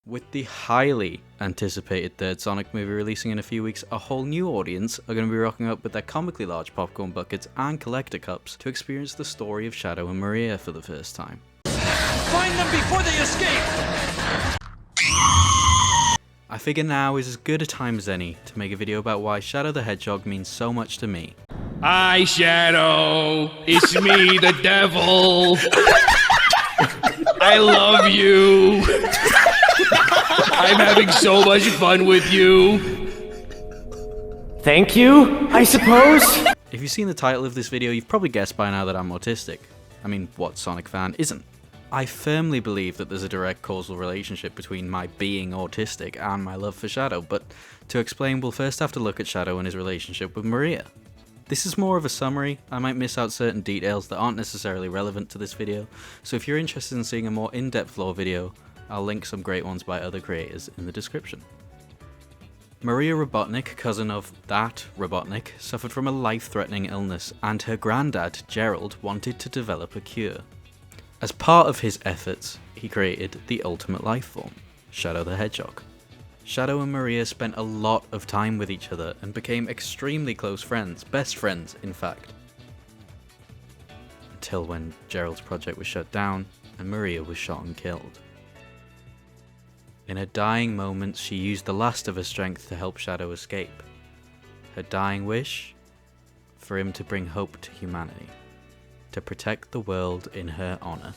With the highly anticipated third Sonic movie releasing in a few weeks, a whole new audience are going to be rocking up with their comically large popcorn buckets and collector cups to experience the story of Shadow and Maria for the first time. Find them before they escape! I figure now is as good a time as any to make a video about why Shadow the Hedgehog means so much to me. Hi, Shadow. It's me, the devil. I love you. I'm having so much fun with you. Thank you, I suppose? If you've seen the title of this video, you've probably guessed by now that I'm autistic. I mean, what Sonic fan isn't? I firmly believe that there's a direct causal relationship between my being autistic and my love for Shadow, but to explain, we'll first have to look at Shadow and his relationship with Maria. This is more of a summary. I might miss out certain details that aren't necessarily relevant to this video, so if you're interested in seeing a more in-depth lore video, I'll link some great ones by other creators in the description. Maria Robotnik, cousin of that Robotnik, suffered from a life-threatening illness, and her granddad, Gerald, wanted to develop a cure. As part of his efforts, he created the ultimate life form, Shadow the Hedgehog. Shadow and Maria spent a lot of time with each other and became extremely close friends, best friends in fact. Until when Gerald's project was shut down and Maria was shot and killed. In her dying moments, she used the last of her strength to help Shadow escape. Her dying wish? For him to bring hope to humanity. To protect the world in her honor.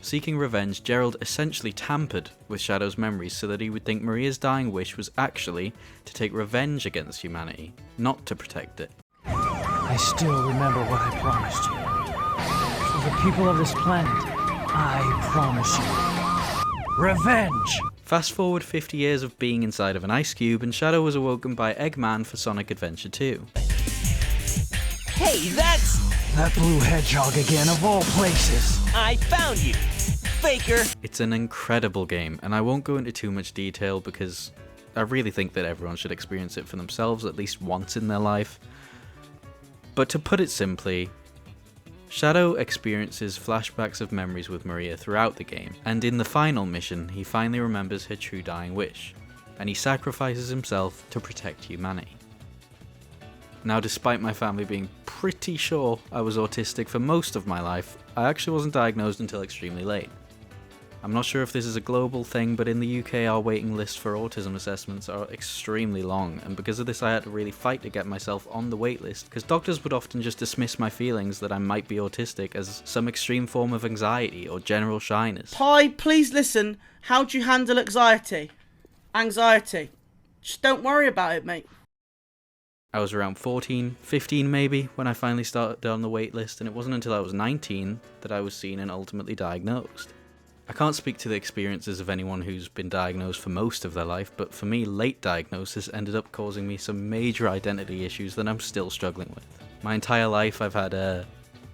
Seeking revenge, Gerald essentially tampered with Shadow's memories so that he would think Maria's dying wish was actually to take revenge against humanity, not to protect it. I still remember what I promised you. For the people of this planet, I promise you. Revenge! Fast forward 50 years of being inside of an ice cube and Shadow was awoken by Eggman for Sonic Adventure 2. Hey, that's... That blue hedgehog again, of all places. I found you, faker! It's an incredible game, and I won't go into too much detail because I really think that everyone should experience it for themselves at least once in their life. But to put it simply, Shadow experiences flashbacks of memories with Maria throughout the game, and in the final mission, he finally remembers her true dying wish, and he sacrifices himself to protect humanity. Now, despite my family being pretty sure I was autistic for most of my life, I actually wasn't diagnosed until extremely late. I'm not sure if this is a global thing, but in the UK our waiting lists for autism assessments are extremely long, and because of this I had to really fight to get myself on the wait list, because doctors would often just dismiss my feelings that I might be autistic as some extreme form of anxiety or general shyness. Hi, please listen. How do you handle anxiety? Just don't worry about it, mate. I was around 14, 15 maybe, when I finally started on the wait list, and it wasn't until I was 19 that I was seen and ultimately diagnosed. I can't speak to the experiences of anyone who's been diagnosed for most of their life, but for me, late diagnosis ended up causing me some major identity issues that I'm still struggling with. My entire life I've had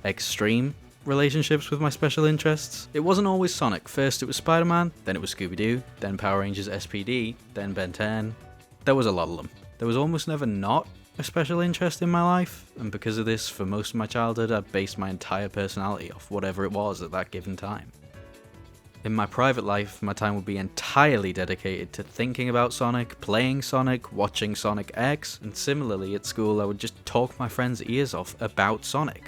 extreme relationships with my special interests. It wasn't always Sonic. First it was Spider-Man, then it was Scooby-Doo, then Power Rangers SPD, then Ben 10. There was a lot of them. There was almost never not a special interest in my life, and because of this, for most of my childhood, I based my entire personality off whatever it was at that given time. In my private life, my time would be entirely dedicated to thinking about Sonic, playing Sonic, watching Sonic X, and similarly at school I would just talk my friends' ears off about Sonic.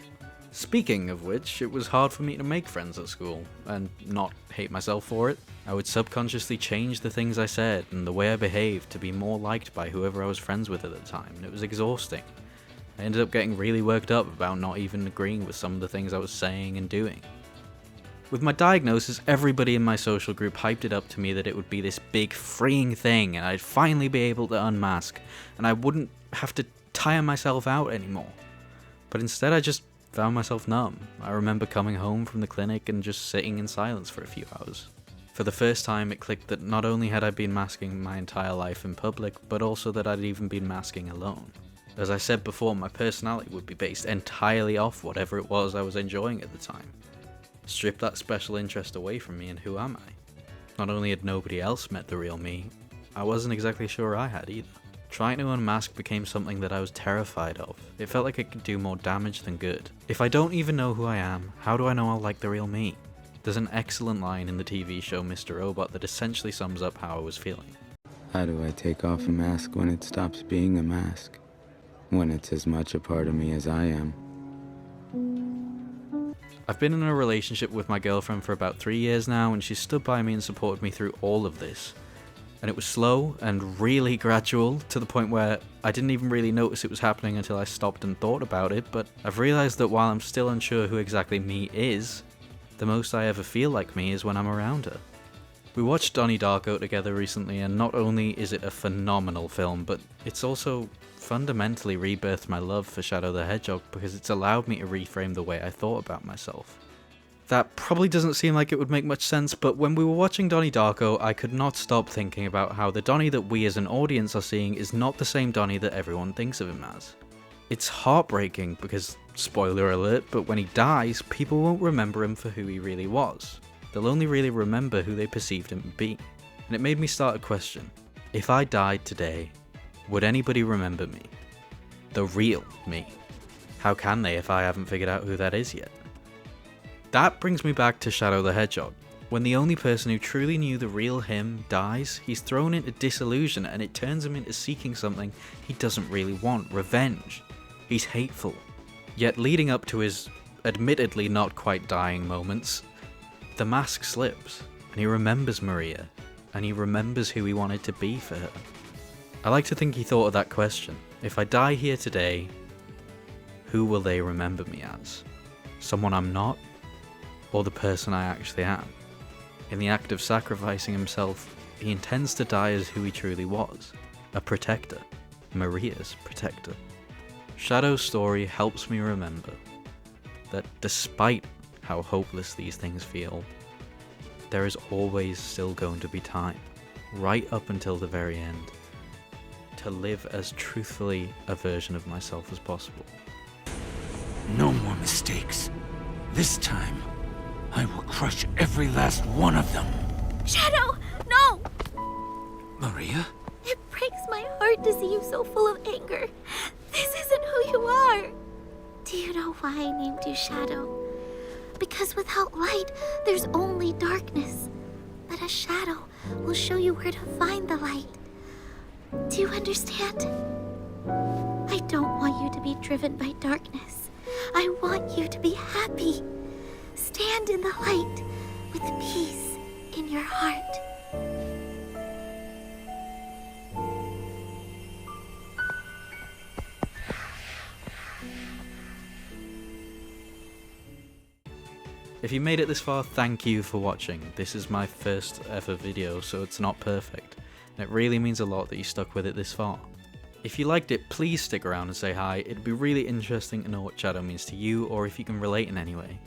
Speaking of which, it was hard for me to make friends at school, and not hate myself for it. I would subconsciously change the things I said and the way I behaved to be more liked by whoever I was friends with at the time, and it was exhausting. I ended up getting really worked up about not even agreeing with some of the things I was saying and doing. With my diagnosis, everybody in my social group hyped it up to me that it would be this big freeing thing and I'd finally be able to unmask, and I wouldn't have to tire myself out anymore. But instead I just found myself numb. I remember coming home from the clinic and just sitting in silence for a few hours. For the first time it clicked that not only had I been masking my entire life in public, but also that I'd even been masking alone. As I said before, my personality would be based entirely off whatever it was I was enjoying at the time. Strip that special interest away from me and who am I? Not only had nobody else met the real me, I wasn't exactly sure I had either. Trying to unmask became something that I was terrified of. It felt like it could do more damage than good. If I don't even know who I am, how do I know I'll like the real me? There's an excellent line in the TV show Mr. Robot that essentially sums up how I was feeling. How do I take off a mask when it stops being a mask? When it's as much a part of me as I am? I've been in a relationship with my girlfriend for about 3 years now, and she's stood by me and supported me through all of this. And it was slow and really gradual, to the point where I didn't even really notice it was happening until I stopped and thought about it, but I've realised that while I'm still unsure who exactly me is, the most I ever feel like me is when I'm around her. We watched Donnie Darko together recently, and not only is it a phenomenal film, but it's also fundamentally rebirthed my love for Shadow the Hedgehog because it's allowed me to reframe the way I thought about myself. That probably doesn't seem like it would make much sense, but when we were watching Donnie Darko, I could not stop thinking about how the Donnie that we as an audience are seeing is not the same Donnie that everyone thinks of him as. It's heartbreaking because, spoiler alert, but when he dies, people won't remember him for who he really was. They'll only really remember who they perceived him to be. And it made me start a question. If I died today, would anybody remember me? The real me? How can they if I haven't figured out who that is yet? That brings me back to Shadow the Hedgehog. When the only person who truly knew the real him dies, he's thrown into disillusion and it turns him into seeking something he doesn't really want, revenge. He's hateful. Yet leading up to his admittedly not quite dying moments, the mask slips and he remembers Maria and he remembers who he wanted to be for her. I like to think he thought of that question. If I die here today, who will they remember me as? Someone I'm not? Or the person I actually am? In the act of sacrificing himself, he intends to die as who he truly was, a protector, Maria's protector. Shadow's story helps me remember that despite how hopeless these things feel, there is always still going to be time, right up until the very end, to live as truthfully a version of myself as possible. No more mistakes. This time, I will crush every last one of them. Shadow, no! Maria? It breaks my heart to see you so full of anger. This isn't who you are. Do you know why I named you Shadow? Because without light, there's only darkness. But a shadow will show you where to find the light. Do you understand? I don't want you to be driven by darkness. I want you to be happy. Stand in the light with peace in your heart. If you made it this far, thank you for watching. This is my first ever video, so it's not perfect. And it really means a lot that you stuck with it this far. If you liked it, please stick around and say hi. It'd be really interesting to know what Shadow means to you, or if you can relate in any way.